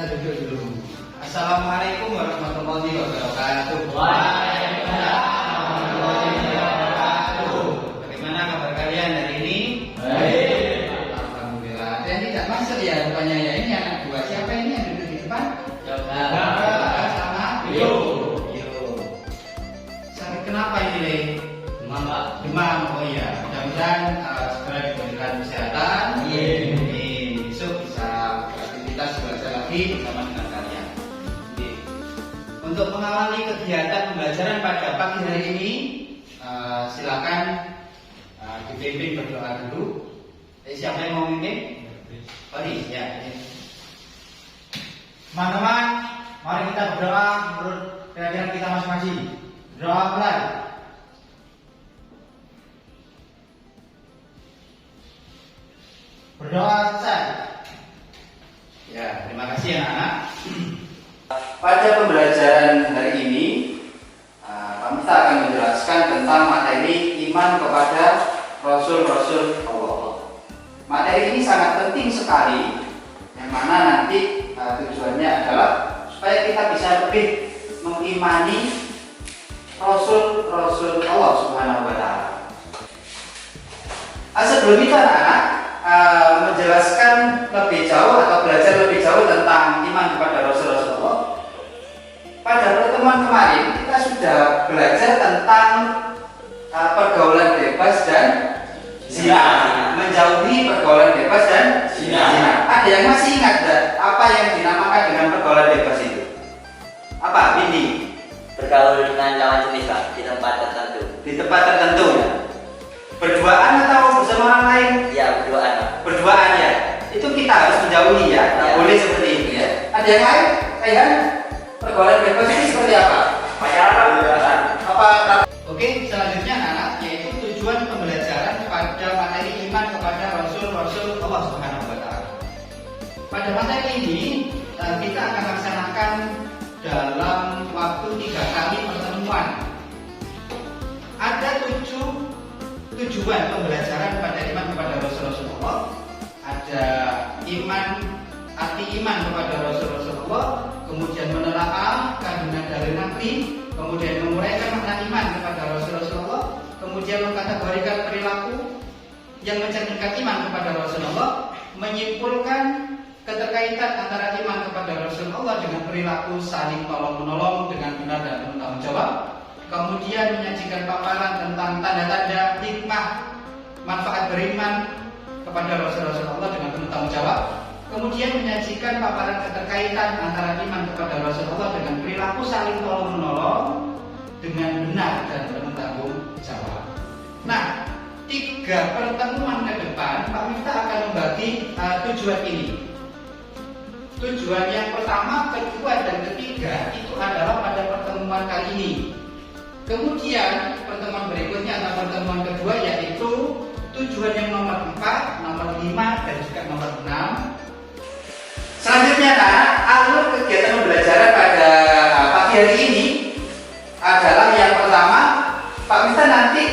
Kita duduk dulu. Assalamualaikum warahmatullahi wabarakatuh. Waalaikumsalam warahmatullahi wabarakatuh. Bagaimana kabar kalian hari ini? Baik. Alhamdulillah. Dan tidak masuk ya rupanya ya. Ini anak dua. Siapa ini yang duduk di depan? Yoga. Sama Yo. Yo. Sakit kenapa ini, Le? Demam, Pak. Demam. Oh iya. Mudah-mudahan segera diberikan kesehatan. Besok bisa beraktivitas belajar lagi bersama dengan kalian. Untuk mengawali kegiatan pembelajaran pada pagi hari ini, silakan dipimpin berdoa dulu. Siapa yang mau memimpin? Mari, ya. Teman-teman, mari kita berdoa menurut keyakinan kita masing-masing. Berdoa mulai. Berdoa selesai. Ya, terima kasih anak-anak. Pada pembelajaran hari ini, kita akan menjelaskan tentang materi iman kepada Rasul-Rasul Allah. Materi ini sangat penting sekali, yang mana nanti tujuannya adalah supaya kita bisa lebih mengimani Rasul-Rasul Allah Subhanahu wa Ta'ala. Sebelum itu anak-anak, menjelaskan lebih jauh atau belajar lebih jauh tentang iman kepada Rasul-Rasul Allah. Pada pertemuan kemarin kita sudah belajar tentang pergaulan bebas dan zina, menjauhi pergaulan bebas dan zina. Ada yang masih ingat apa yang dinamakan dengan pergaulan bebas itu? Apa, Bindi? Bergaul dengan lawan jenis, Pak, di tempat tertentu. Di tempat tertentu ya? Berduaan atau bersama orang lain? Ya, berduaan, Pak. Berduaan ya. Itu kita harus menjauhi ya. Tidak boleh seperti itu ya. Ada yang lain? Kayak pergaulan bebas ini seperti apa? Pacaran. Apa? Oke, selanjutnya anak-anak, yaitu tujuan pembelajaran pada materi iman kepada Rasul-Rasul Allah Subhanahu wa Ta'ala. Pada materi ini kita akan laksanakan dalam waktu 3 kali pertemuan. Ada 7 tujuan pembelajaran pada iman kepada Rasul-Rasul Allah. Ada iman, arti iman kepada Rasul-Rasul Allah, kemudian menelaah kandungan dari Nabi, kemudian menguraikan makna iman kepada Rasul-Rasul Allah, kemudian mengkategorikan perilaku yang mencerminkan iman kepada Rasulullah, menyimpulkan keterkaitan antara iman kepada Rasulullah dengan perilaku saling tolong-menolong dengan benar dan penuh tanggung jawab, kemudian menyajikan paparan tentang tanda-tanda hikmah manfaat beriman kepada Rasul-Rasul dengan penuh tanggung jawab, kemudian menyajikan paparan keterkaitan antara iman kepada Rasulullah dengan perilaku saling tolong-menolong dengan benar dan penuh tanggung jawab. Nah, 3 pertemuan ke depan Pak Miftah akan membagi tujuan ini. Tujuan yang pertama, kedua, dan ketiga itu adalah pada pertemuan kali ini. Kemudian pertemuan berikutnya atau pertemuan kedua yaitu tujuan yang nomor 4, nomor 5, dan juga nomor 6. Selanjutnya alur kegiatan pembelajaran pada pagi hari ini adalah yang pertama, Pak Miftah nanti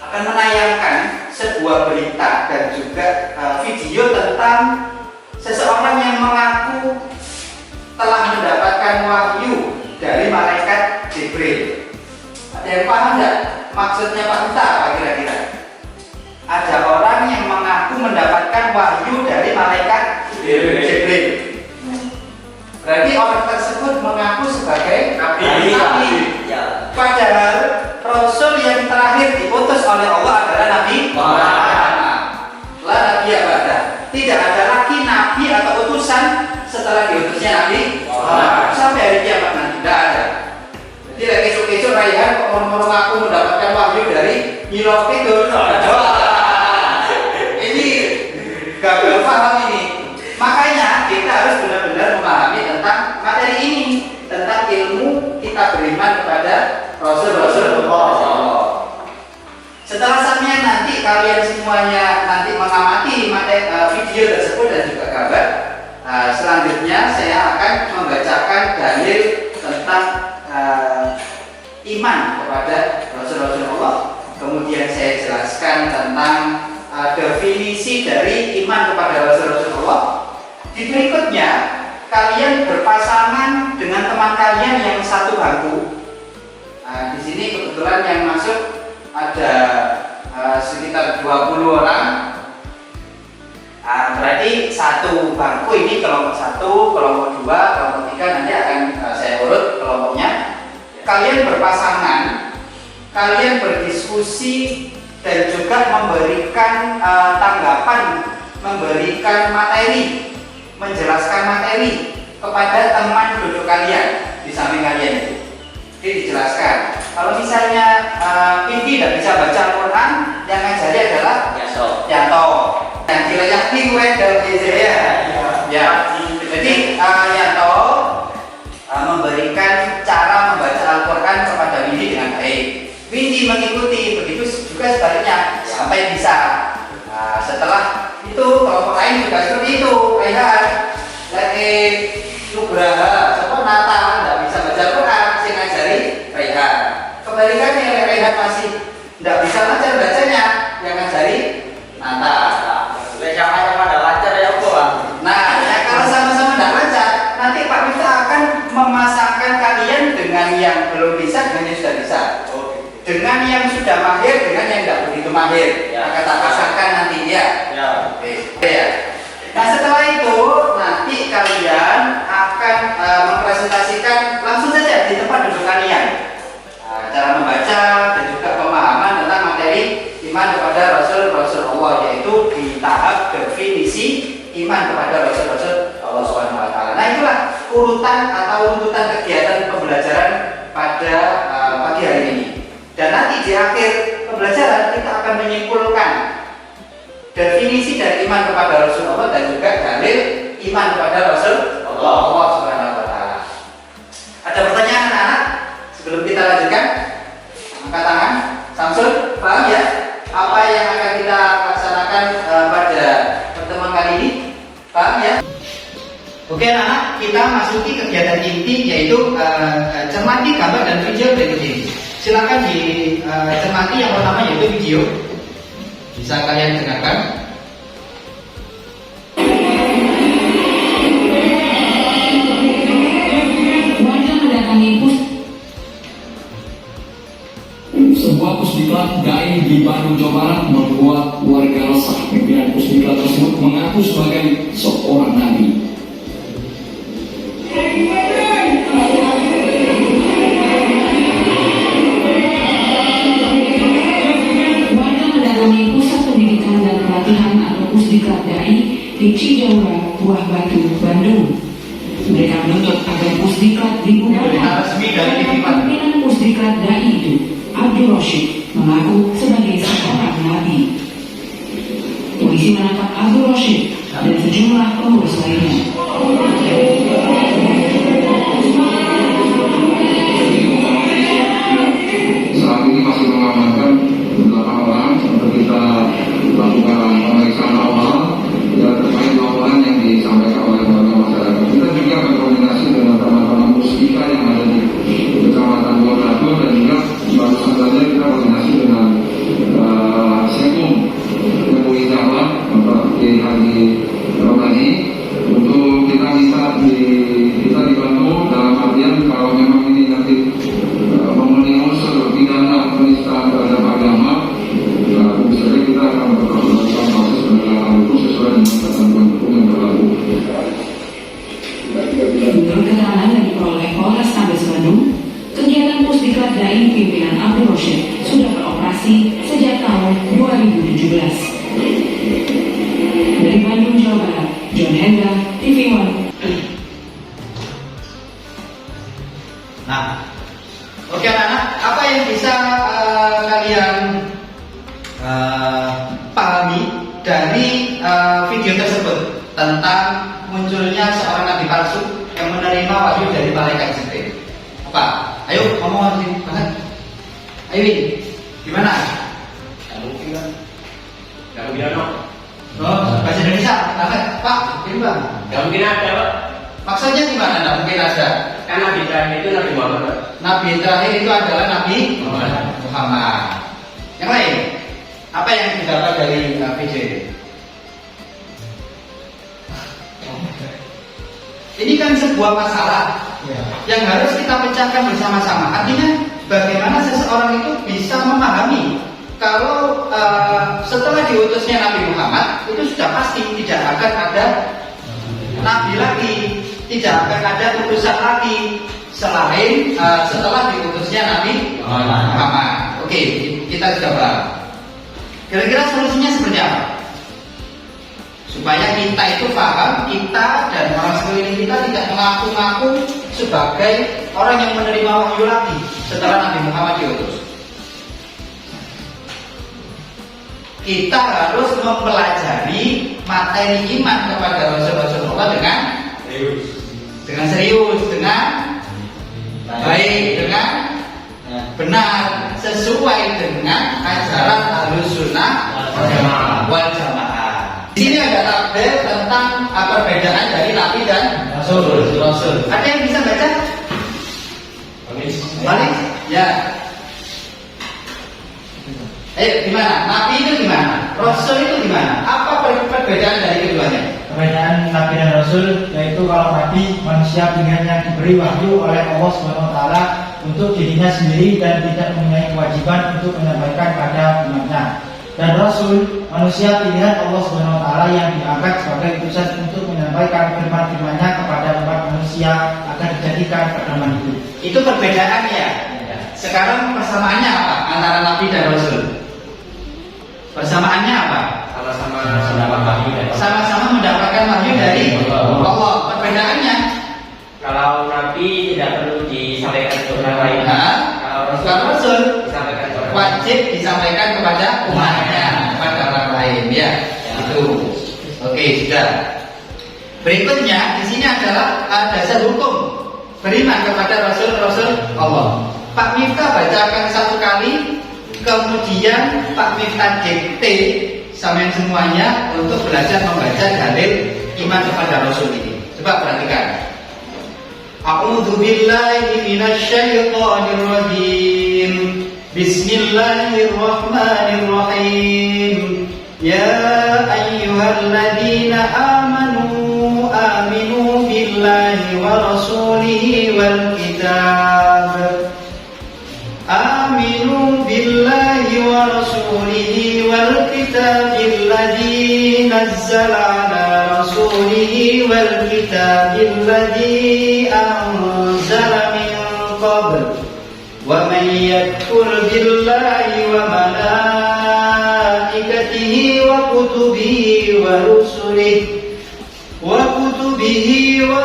akan menayangkan sebuah berita dan juga video tentang seseorang yang mengaku telah mendapatkan wahyu dari malaikat Jibril. Ada yang paham nggak maksudnya Pak Miftah apa kira-kira? Ada orang yang mengaku mendapatkan wahyu dari malaikat Jibril. Berarti orang tersebut mengaku sebagai nabi. Ya. Padahal Rasul yang terakhir diutus oleh Allah adalah Nabi Muhammad. Lah Nabi abada. Tidak ada lagi nabi atau utusan setelah diutusnya Nabi Muhammad. Sampai hari kiamat nanti tidak ada. Jadi lagi esok-esok raihan kok orang aku mendapatkan wahyu dari Nyirok itu. Ini gagal paham ini. Makanya kita harus benar-benar memahami tentang materi ini, tentang ilmu kita beriman kepada Rasul-Rasul Allah. Setelah sampean nanti kalian semuanya nanti mengamati materi video tersebut dan juga gambar. Selanjutnya saya akan membacakan dalil tentang iman kepada Rasul-Rasul Allah. Kemudian saya jelaskan tentang definisi dari iman kepada Rasul-Rasul Allah. Di berikutnya kalian berpasangan dengan teman kalian yang satu bangku. Nah, di sini kebetulan yang masuk ada sekitar 20 orang. Nah, berarti satu bangku ini kelompok 1, kelompok 2, kelompok 3 nanti akan saya urut kelompoknya. Kalian berpasangan, kalian berdiskusi dan juga memberikan tanggapan, memberikan materi, menjelaskan materi kepada teman duduk kalian di samping kalian itu. Jadi dijelaskan. Kalau misalnya Pinky tidak bisa baca Al-Quran, yang ngajari adalah Yanto. Yang dilayani gue dari ya. Ya. Jadi Yanto memberikan cara membaca Al-Quran kepada Windy dengan baik. Windy mengikuti, begitu juga sebaliknya sampai bisa. Nah, setelah itu kelompok lain juga seperti itu. Lihat, lagi Nugraha, siapa Natal tidak bisa baca Al-Quran, saya ngajari Rehan. Kebalikannya, Rehan masih tidak bisa bacanya, yang ngajari Natal. Sama-sama ada lancar ya Pak. Nah, ya, kalau sama-sama tidak lancar, nanti Pak Miftah akan memasangkan kalian dengan yang belum bisa dengan yang sudah bisa. Dengan yang sudah mahir dengan yang tidak begitu mahir. Ya. Akan tak pasangkan nanti ya. Ya. Oke. Ya. Nah, setelah itu nanti kalian akan mempresentasikan langsung saja di tempat duduk kalian. Cara membaca dan juga pemahaman tentang materi iman kepada Rasul Allah, yaitu di tahap definisi iman kepada Rasul Allah Subhanahu wa taala. Nah, itulah urutan atau runtutan kegiatan pembelajaran pada pagi hari ini. Dan nanti di akhir pembelajaran kita akan menyimpulkan definisi dari iman kepada Rasul Allah dan juga dalil iman kepada Rasul Allah Subhanahu wa taala. Ada pertanyaan anak-anak sebelum kita lanjutkan? Angkat tangan. Samsul, paham ya? Apa yang akan kita laksanakan pada pertemuan kali ini? Paham ya? Oke anak-anak, kita masuki kegiatan inti yaitu cermati gambar dan video berikut ini. Silakan dicermati yang pertama yaitu video. Bisa kalian dengarkan. Warga mendatangi sebuah pusdiklat DAI di Bandung, Jawa Barat membuat warga resah. Pimpinan pusdiklat tersebut mengaku sebagai seorang nabi. Warga mendatangi pusat pendidikan dan pelatihan atau pusdiklat DAI di Cijaura, Buah Batu, Bandung. Mereka menuntut agar pusdiklat dibubarkan karena pimpinan pusdiklat DAI itu Abdul Rashid mengaku sebagai seorang nabi. Polisi menangkap Abdul Rashid dan sejumlah pengurus lainnya. Saat ini masih mengamankan 8 orang untuk kita lakukan pemeriksaan awal dan terkait laporan yang disampaikan oleh warga masyarakat. Kita juga berkoordinasi dengan teman-teman muslika yang ada di Kecamatan Buah Batu dan juga barusan saja kita koordinasi dengan Sekum MUI Jawa Bapak Kiai Haji Romani untuk kita minta kita dibantu dalam artian kalau memang ini nanti memenuhi unsur pidana penistaan terhadap agama, tentu saja kita akan melakukan proses penegakan hukum sesuai dengan ketentuan hukum yang berlaku. Menurut keterangan yang diperoleh Polrestabes Bandung, kegiatan pusdiklat DAI pimpinan Abdul Rashid sudah beroperasi sejak tahun 2017. Dari Bandung, Jawa Barat, John Hendra, TV One. Nah, oke anak-anak, apa yang bisa kalian pahami dari video tersebut tentang munculnya seorang nabi palsu yang menerima wahyu dari malaikat Jibril? Apa? Ayo ngomong lagi banget. Ayo Win, gimana? Gak mungkin no. Oh, bahasa Indonesia, banget. Pak, gimana? Gak mungkin ada Pak. Maksudnya gimana? Tidak mungkin ada. Kan Nabi terakhir itu Nabi Muhammad Pak. Nabi terakhir itu adalah Nabi Muhammad. Yang lain, apa yang didapat dari video ini? Ini kan sebuah masalah yang harus kita pecahkan bersama-sama. Artinya bagaimana seseorang itu bisa memahami kalau setelah diutusnya Nabi Muhammad itu sudah pasti tidak akan ada Nabi lagi, tidak akan ada utusan lagi selain setelah diutusnya Nabi Muhammad. Oke, kita sudah paham. Kira-kira solusinya seperti apa? Supaya kita itu paham, kita dan orang sekeliling kita tidak mengaku-ngaku sebagai orang yang menerima wahyu lagi setelah Nabi Muhammad diutus. Kita harus mempelajari materi iman kepada Rasul-Rasul Allah dengan serius, dengan baik, dengan benar, sesuai dengan ajaran Ahlussunnah wal Jamaah. Di sini ada tabel tentang perbedaan dari Nabi dan Rasul. Ada yang bisa baca? Balik? Ya. Gimana? Nabi itu gimana? Rasul itu gimana? Apa perbedaan dari keduanya? Perbedaan Nabi dan Rasul yaitu kalau Nabi manusia pilihan yang diberi wahyu oleh Allah SWT untuk dirinya sendiri dan tidak mempunyai kewajiban untuk menyampaikan pada umatnya. Dan Rasul manusia pilihan Allah SWT yang diangkat sebagai utusan untuk menyampaikan firman-firmannya kepada umat manusia agar dijadikan pedoman hidup. Itu perbedaannya. Sekarang persamaannya apa antara Nabi dan Rasul? Persamaannya apa? Sama-sama mendapatkan wahyu dari Allah. Perbedaannya? Kalau Nabi tidak perlu disampaikan ke orang lain. Kalau Rasul disampaikan ke orang wajib disampaikan kepada umatnya, kepada orang lain. Ya, itu. Oke, sudah. Berikutnya di sini adalah dasar hukum beriman kepada Rasul-Rasul Allah. Pak Miftah bacakan satu kali, kemudian Pak Miftah dikte sama semuanya untuk belajar membaca dalil iman kepada Rasul ini. Coba perhatikan. A'udzu billahi minasyaitonir rajim. Bismillahirrahmanirrahim. Ya ayyuhalladzina aminu billahi wa rasulihi wal kitab. Aminu billahi wa rasulihi wal kitabil ladzi nazzala ala rasulihi wal kitabil ladzi anzala min qabl. Wa man yakfur billahi wa malaikatihi wa kutubihi wa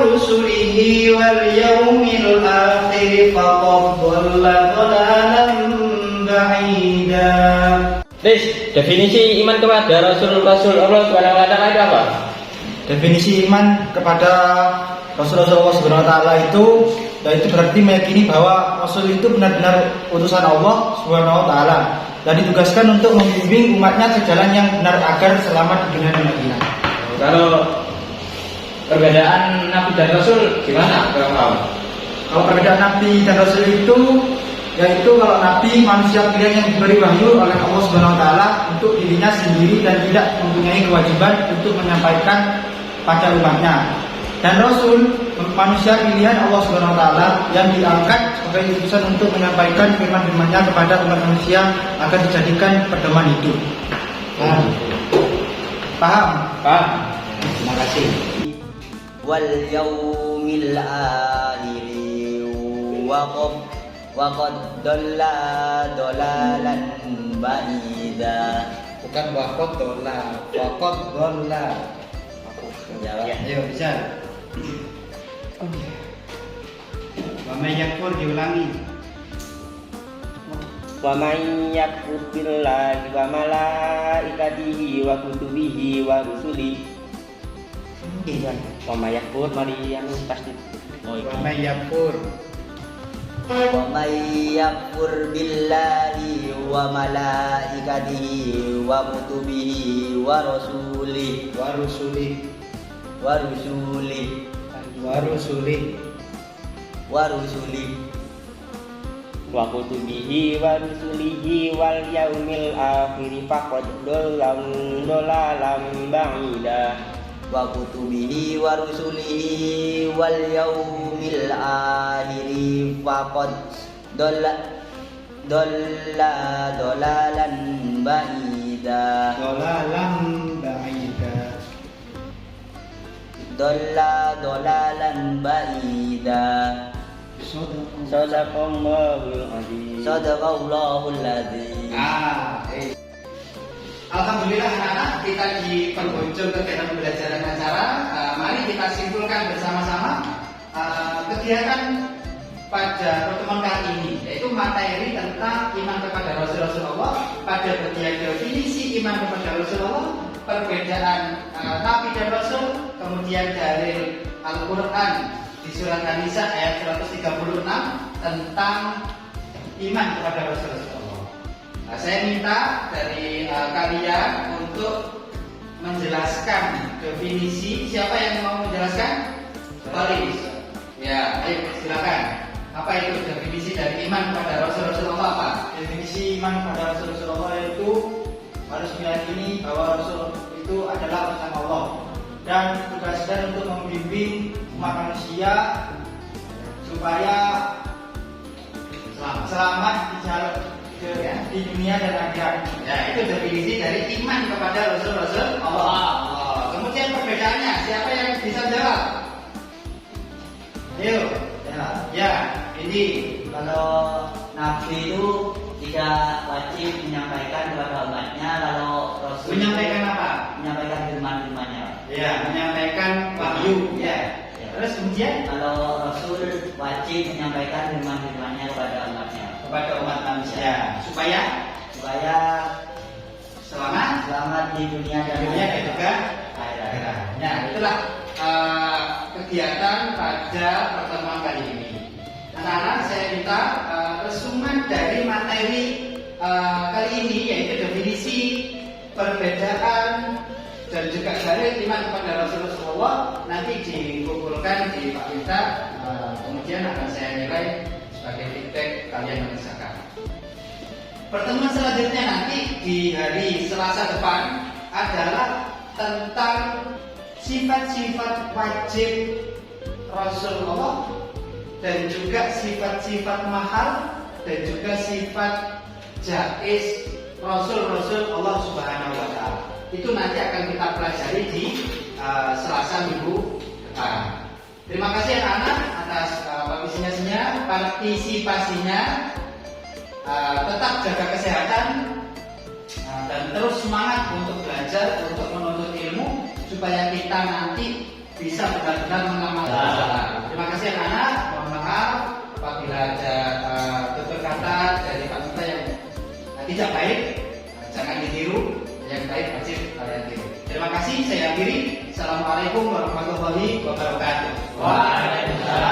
rusulihi wal yawmil akhir faqad dhalla dhalalan ba'ida. Definisi iman kepada Rasul-Rasul Allah Subhanahu wa taala itu apa? Definisi iman kepada Rasul-Rasul Allah Subhanahu wa taala itu yaitu berarti meyakini bahwa Rasul itu benar-benar utusan Allah Subhanahu wa taala dan ditugaskan untuk membimbing umatnya ke jalan yang benar agar selamat di dunia dan akhirat. Kalau perbedaan Nabi dan Rasul gimana? Kalau perbedaan Nabi dan Rasul itu yaitu kalau Nabi manusia pilihan yang diberi wahyu oleh Allah Subhanahu wa taala untuk dirinya sendiri dan tidak mempunyai kewajiban untuk menyampaikan pada umatnya. Dan Rasul manusia pilihan Allah Subhanahu wa taala yang diangkat sebagai utusan untuk menyampaikan firman-firmannya kepada umat manusia agar dijadikan pedoman hidup. Paham? Terima kasih. Wal yaumil akhir wa qad dalla dalalan ba'ida. Bukan waqad dola, waqad dola. Jawab. Ayo bisa. Wa may yakfur diulangi. Wa may yakfur billahi wa malaikatihi wa kutubihi wa rusulihi. Wa may yakfur mari anu pasti. Wa may yakfur. Wa may yakfur billahi wa malaikatihi wa kutubihi wa rusulihi Wa rusulihi. wa rusulihi Wa rusulihi. wa rusulihi Wa kutubihi wa rusulihi wal yaumil akhir faqad dolalam ba'ida. wa kutubihi wa rusulihi wal yaumil akhiri faqad dolalan ba'ida. Dolalan ba'ida. Sadaqallahul azim. Sadaqallahul azim. Alhamdulillah anak-anak, kita di penghujung kegiatan pembelajaran acara. Mari kita simpulkan bersama-sama kegiatan pada pertemuan kali ini, yaitu materi tentang iman kepada Rasulullah. Pada bagian definisi iman kepada Rasulullah, perbedaan Nabi dan Rasul, kemudian dari Al-Quran di surat An-Nisa ayat 136 tentang iman kepada Rasulullah. Saya minta dari kalian untuk menjelaskan definisi. Siapa yang mau menjelaskan? Baris. Ya, ayo silakan. Apa itu definisi dari iman kepada Rasulullah? Apa? Definisi iman kepada Rasulullah itu harus meyakini bahwa Rasul itu adalah utusan Allah dan tugasnya untuk membimbing umat manusia supaya selamat di dunia dan akhirat. Ya, itu definisi dari iman kepada Rasul Allah. Kemudian perbedaannya, siapa yang bisa jawab? Ayo. Ya, ini Kalau Nabi itu tidak wajib menyampaikan kepada umatnya, kalau Rasul menyampaikan apa? menyampaikan firman-firmannya. Ya, menyampaikan wahyu. Ya. Terus kemudian Kalau Rasul wajib menyampaikan firman-firmannya kepada umatnya, kepada umat manusia supaya selamat di dunia dan juga akhirat. Nah, itulah kegiatan pada pertemuan kali ini. Anak-anak, saya minta resumen dari materi kali ini, yaitu definisi, perbedaan, dan juga dalil iman kepada Rasulullah nanti dikumpulkan di Pak Minta, kemudian akan saya nilai sebagai feedback kalian mengerjakan. Pertemuan selanjutnya nanti di hari Selasa depan adalah tentang sifat-sifat wajib Rasulullah dan juga sifat-sifat mahal dan juga sifat jaiz Rasul Allah Subhanahu wa Ta'ala. Itu nanti akan kita pelajari di Selasa minggu depan. Terima kasih anak-anak atas partisipasinya. Tetap jaga kesehatan dan terus semangat untuk belajar, untuk menuntut ilmu supaya kita nanti bisa benar-benar mengamalkan Islam. Terima kasih anak-anak. Mohon maaf apabila ada tutur kata dari Pak Minta yang tidak baik, jangan ditiru. Yang baik wajib kalian tiru. Terima kasih. Saya akhiri. Assalamualaikum warahmatullahi wabarakatuh. Waalaikumsalam.